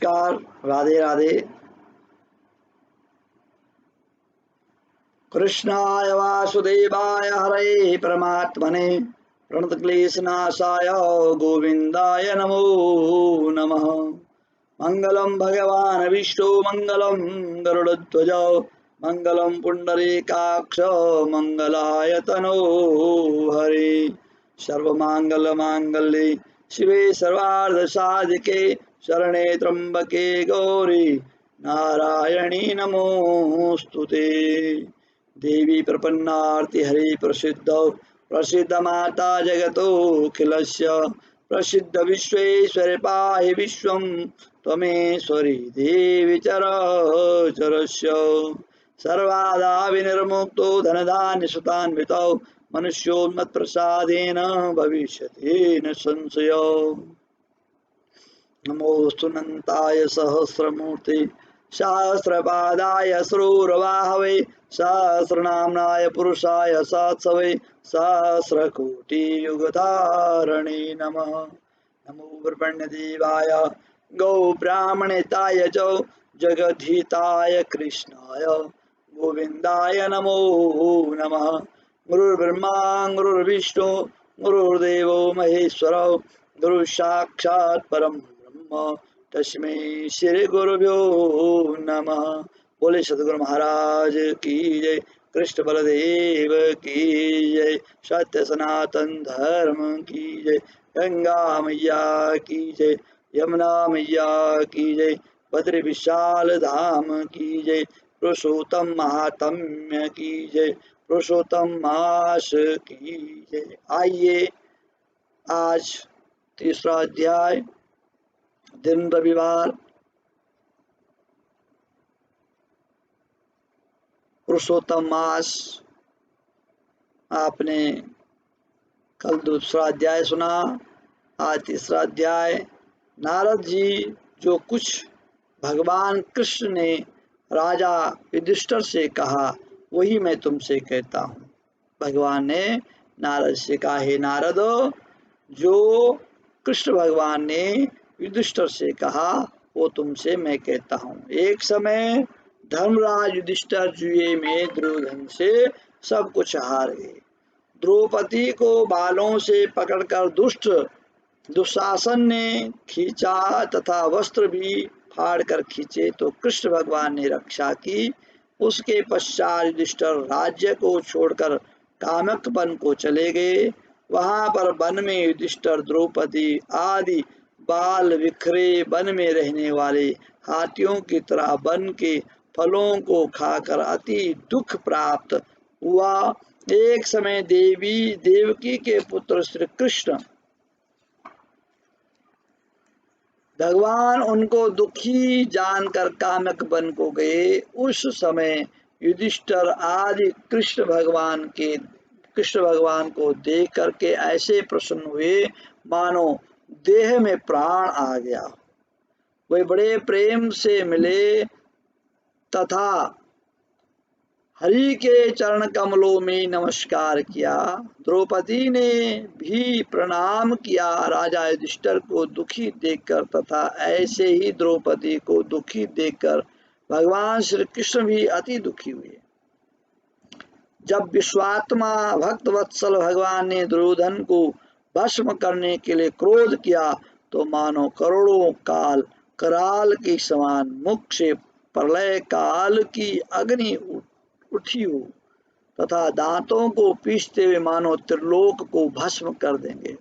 नमस्कार, राधे राधे। कृष्णाय वासुदेवाय हरे परमात्मने प्रणतक्लेशनाशाय गोविन्दाय नमो नमः। मंगलम भगवान विष्णु मंगलम गरुड़ध्वज मंगलम पुंडरीकाक्ष मंगलाय तनो हरे। सर्वमांगल मांगल्ये शिवे सर्वार्थ साधिके शरणे त्र्यंबके गौरी नारायणी नमोस्तुते। देवी प्रपन्नार्ति हरि प्रसिद्ध प्रसिद्ध माता जगतोऽखिलस्य प्रसिद्ध विश्वेश्वरी पाहि विश्वं त्वमेश्वरी देवी चराचरस्य। सर्वादा विनिर्मुक्तो धनधान्यसुतान्वितो मनुष्यो मत्प्रसादेन भविष्यति न संशयो। नमोऽस्तु अनन्ताय सहस्रमूर्ते सहस्रपादाय श्रूरवाहवे सहस्रनाम्नाय पुरुषाय सात्सवे सहस्रकोटियुगधारणे नमः। नमो ब्रह्मण्यदेवाय गौ ब्राह्मणेताय च जगद्धिताय कृष्णाय गोविन्दाय नमो नमः। गुरुर्ब्रह्मा गुरुर्विष्णु गुरुर्देवो महेश्वर गुरु साक्षात् परम ब्रह्म तस्मै श्री गुरुभ्यो नमः। बोले सद्गुरु महाराज की जय। कृष्ण बलदेव की जय। सत्य सनातन धर्म की जय। गंगा मैया की जय। यमुना मैया की जय। बद्री विशाल धाम की जय। पुरुषोत्तम महात्म्य की जय। पुरुषोत्तम मास की जय। आइए आज तीसरा अध्याय, दिन रविवार, पुरुषोत्तम मास। आपने कल दूसरा अध्याय सुना, आज तीसरा अध्याय। नारद जी जो कुछ भगवान कृष्ण ने राजा युधिष्ठिर से कहा वही मैं तुमसे कहता हूँ। भगवान ने नारद से कहा, हे नारद, जो कृष्ण भगवान ने युधिष्ठिर से कहा वो तुमसे मैं कहता हूँ। एक समय धर्मराज युधिष्ठिर जुए में दुर्योधन से सब कुछ हार गए। द्रौपदी को बालों से पकड़कर दुशासन ने खींचा तथा वस्त्र भी फाड़ कर खींचे तो कृष्ण भगवान ने रक्षा की। उसके पश्चात युधिष्ठिर राज्य को छोड़कर काम्यक वन को चले गए। वहां पर वन में युधिष्ठिर द्रौपदी आदि बाल बिखरे वन में रहने वाले हाथियों की तरह वन के फलों को खाकर अति दुख प्राप्त हुआ। एक समय देवकी के पुत्र श्री कृष्ण भगवान उनको दुखी जानकर काम्यक वन को गए। उस समय युधिष्ठिर आदि कृष्ण भगवान को देख करके ऐसे प्रसन्न हुए मानो देह में प्राण आ गया। वे बड़े प्रेम से मिले तथा हरि के चरण कमलों में नमस्कार किया। द्रौपदी ने भी प्रणाम किया राजा युधिष्ठिर को दुखी देखकर तथा ऐसे ही द्रौपदी को दुखी देखकर भगवान श्री कृष्ण भी अति दुखी हुए। जब विश्वात्मा भक्त वत्सल भगवान ने दुर्योधन को भस्म करने के लिए क्रोध किया तो मानो करोड़ों काल कराल के समान मुख से प्रलय काल की अग्नि उठी हो तथा दांतों को पीसते हुए मानो त्रिलोक को भस्म कर देंगे।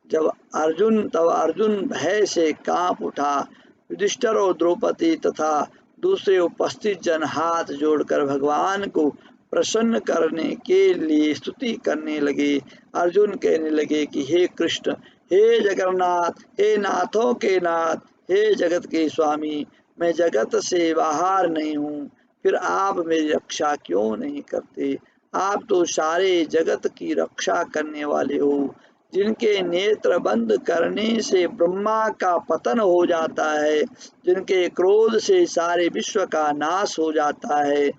तब अर्जुन भय से कांप उठा। युधिष्ठिर और द्रौपदी तथा दूसरे उपस्थित जन हाथ जोड़कर भगवान को प्रसन्न करने के लिए स्तुति करने लगे। अर्जुन कहने लगे कि हे कृष्ण, हे जगन्नाथ, हे नाथों के नाथ, हे जगत के स्वामी, मैं जगत से बाहर नहीं हूँ, फिर आप मेरी रक्षा क्यों नहीं करते? आप तो सारे जगत की रक्षा करने वाले हो। जिनके नेत्र बंद करने से ब्रह्मा का पतन हो जाता है, जिनके क्रोध से सारे विश्व का नाश हो जाता है,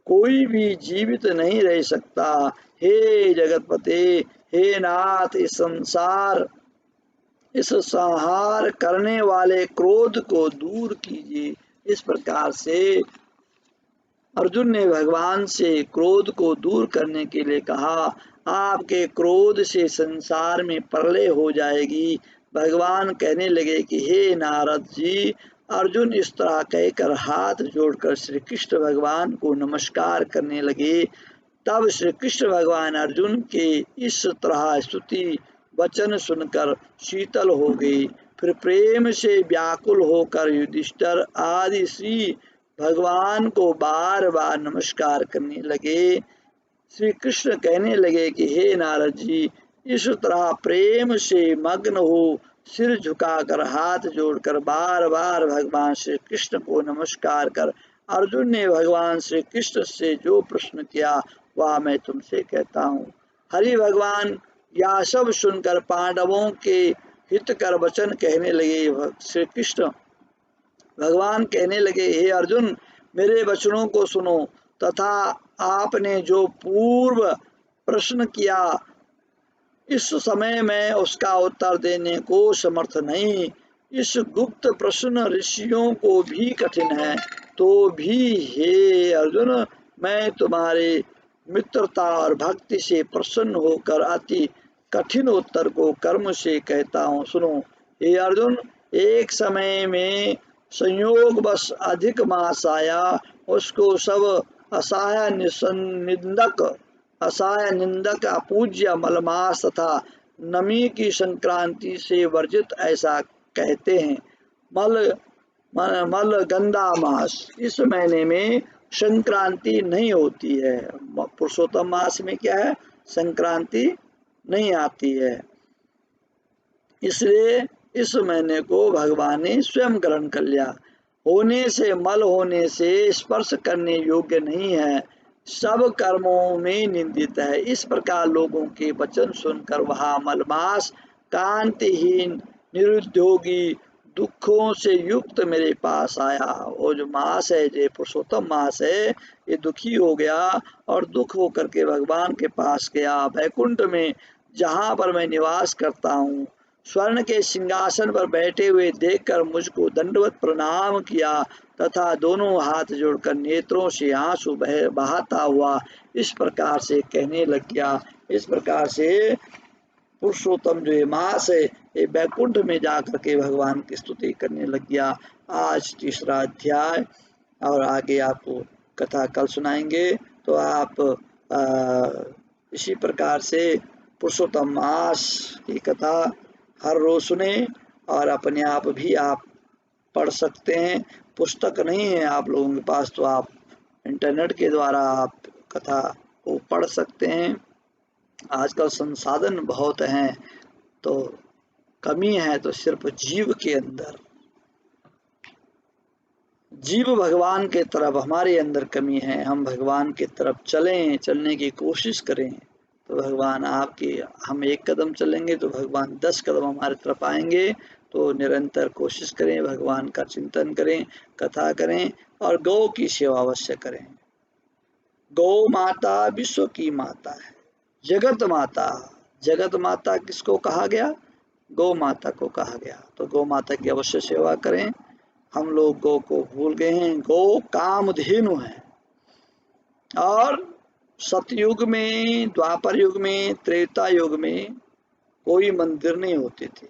कोई भी जीवित नहीं रह सकता। हे जगतपते, हे नाथ, इस संसार इस संहार करने वाले क्रोध को दूर कीजिए। इस प्रकार से अर्जुन ने भगवान से क्रोध को दूर करने के लिए कहा। आपके क्रोध से संसार में प्रलय हो जाएगी। भगवान कहने लगे कि हे नारद जी। अर्जुन इस तरह कहकर हाथ जोड़कर श्री कृष्ण भगवान को नमस्कार करने लगे। तब श्री कृष्ण भगवान अर्जुन के इस तरह स्तुति वचन सुनकर शीतल हो गई। फिर प्रेम से व्याकुल होकर युधिष्ठिर आदि श्री भगवान को बार बार नमस्कार करने लगे। श्री कृष्ण कहने लगे कि हे नारद जी, इस तरह प्रेम से मग्न हो सिर झुकाकर हाथ जोड़कर बार बार भगवान श्री कृष्ण को नमस्कार कर अर्जुन ने भगवान श्री कृष्ण से जो प्रश्न किया वह मैं तुमसे कहता हूँ। हरि भगवान यह सब सुनकर पांडवों के हितकर वचन कहने लगे। श्री कृष्ण भगवान कहने लगे, हे अर्जुन, मेरे वचनों को सुनो तथा आपने जो पूर्व प्रश्न किया इस समय मैं उसका उत्तर देने को समर्थ नहीं। इस गुप्त प्रश्न ऋषियों को भी कठिन है, तो भी हे अर्जुन, मैं तुम्हारे मित्रता और भक्ति से प्रसन्न होकर अति कठिन उत्तर को कर्म से कहता हूँ। सुनो हे अर्जुन, एक समय में संयोग बस अधिक मास आया, उसको सब असहाय निंदक अपूज्य मलमास तथा नमी की संक्रांति से वर्जित ऐसा कहते हैं। मल गंदा मास, इस महीने में संक्रांति नहीं होती है। पुरुषोत्तम मास में क्या है, संक्रांति नहीं आती है, इसलिए इस महीने को भगवान ने स्वयं ग्रहण कर लिया। होने से मल होने से स्पर्श करने योग्य नहीं है, सब कर्मों में निंदित है। इस प्रकार लोगों के वचन सुनकर वह मलमास कांतिहीन निरुद्योगी दुखों से युक्त मेरे पास आया। वो जो मास है, जो पुरुषोत्तम मास है, ये दुखी हो गया और दुख होकर के भगवान के पास गया। वैकुंठ में जहाँ पर मैं निवास करता हूँ, स्वर्ण के सिंहासन पर बैठे हुए देखकर मुझको दंडवत प्रणाम किया तथा दोनों हाथ जोड़कर नेत्रों से आंसू बहाता हुआ इस प्रकार से कहने लग गया। इस प्रकार से पुरुषोत्तम जो ये मास है, ये बैकुंठ में जाकर के भगवान की स्तुति करने लग गया। आज तीसरा अध्याय और आगे आपको कथा कल सुनाएंगे। तो आप इसी प्रकार से पुरुषोत्तम मास की कथा हर रोज सुने और अपने आप भी आप पढ़ सकते हैं। पुस्तक नहीं है आप लोगों के पास तो आप इंटरनेट के द्वारा आप कथा को पढ़ सकते हैं। आजकल संसाधन बहुत हैं, तो कमी है तो सिर्फ जीव के अंदर, जीव भगवान के तरफ हमारे अंदर कमी है। हम भगवान की तरफ चलने की कोशिश करें तो भगवान आपकी, हम एक कदम चलेंगे तो भगवान 10 कदम हमारी तरफ आएंगे। तो निरंतर कोशिश करें, भगवान का चिंतन करें, कथा करें और गौ की सेवा अवश्य करें। गौ माता विश्व की माता है, जगत माता। जगत माता किसको कहा गया, गौ माता को कहा गया। तो गौ माता की अवश्य सेवा करें। हम लोग गौ को भूल गए हैं। गौ कामधेनु है और सतयुग में, द्वापर युग में, त्रेता युग में कोई मंदिर नहीं होते थे,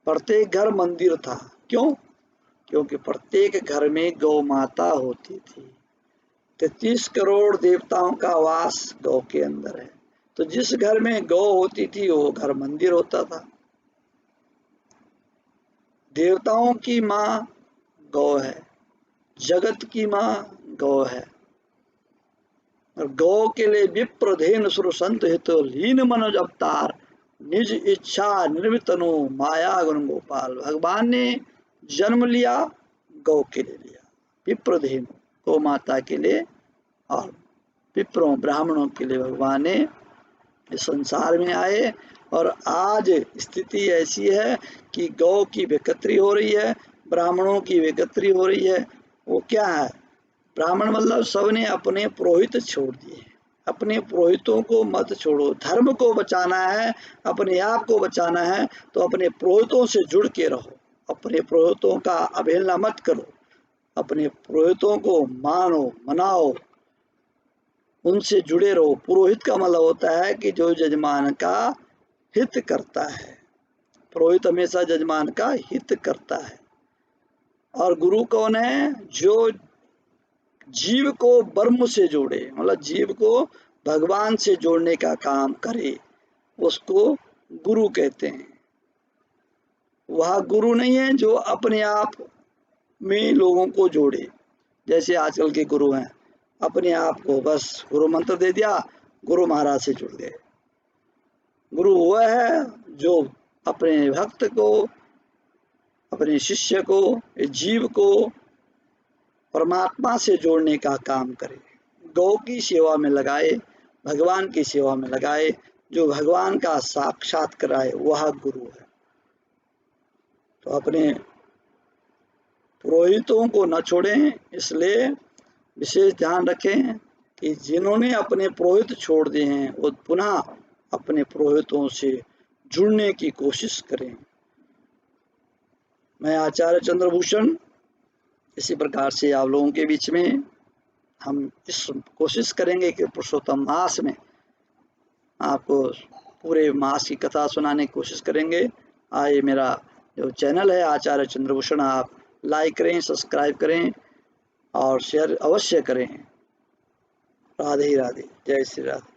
प्रत्येक घर मंदिर था। क्यों? क्योंकि प्रत्येक घर में गौ माता होती थी। 33 करोड़ देवताओं का वास गौ के अंदर है, तो जिस घर में गौ होती थी वो घर मंदिर होता था। देवताओं की माँ गौ है, जगत की माँ गौ है। और गौ के लिए विप्रधेन सुर संत हित लीन मनोज अवतार निज इच्छा निर्मितनु माया गुण गोपाल। भगवान ने जन्म लिया, गौ के लिए लिया, विप्रधेन गौ माता के लिए और विप्रों ब्राह्मणों के लिए भगवान ने इस संसार में आए। और आज स्थिति ऐसी है कि गौ की बेकत्री हो रही है, ब्राह्मणों की बेकत्री हो रही है। वो क्या है, ब्राह्मण मतलब सबने अपने पुरोहित छोड़ दिए, अपने पुरोहितों को मत छोड़ो। धर्म को बचाना है, अपने आप को बचाना है तो अपने पुरोहितों से जुड़ के रहो, अपने पुरोहितों का अवहेलना मत करो, अपने पुरोहितों को मानो मनाओ, उनसे जुड़े रहो। पुरोहित का मतलब होता है कि जो यजमान का हित करता है, पुरोहित हमेशा यजमान का हित करता है। और गुरु कौन है? जो जीव को ब्रह्म से जोड़े, मतलब जीव को भगवान से जोड़ने का काम करे, उसको गुरु कहते हैं। वह गुरु नहीं है जो अपने आप में लोगों को जोड़े, जैसे आजकल के गुरु हैं, अपने आप को बस गुरु मंत्र दे दिया, गुरु महाराज से जुड़ गए। गुरु वह है जो अपने भक्त को, अपने शिष्य को, जीव को परमात्मा से जोड़ने का काम करे, गौ की सेवा में लगाए, भगवान की सेवा में लगाए। जो भगवान का साक्षात कराए वह गुरु है। तो अपने पुरोहितों को न छोड़ें, इसलिए विशेष ध्यान रखें कि जिन्होंने अपने पुरोहित छोड़ दिए हैं वो पुनः अपने पुरोहितों से जुड़ने की कोशिश करें। मैं आचार्य चंद्रभूषण इसी प्रकार से आप लोगों के बीच में हम इस कोशिश करेंगे कि पुरुषोत्तम मास में आपको पूरे मास की कथा सुनाने की कोशिश करेंगे। आइए, मेरा जो चैनल है आचार्य चंद्रभूषण, आप लाइक करें, सब्सक्राइब करें और शेयर अवश्य करें। राधे राधे, जय श्री राधे।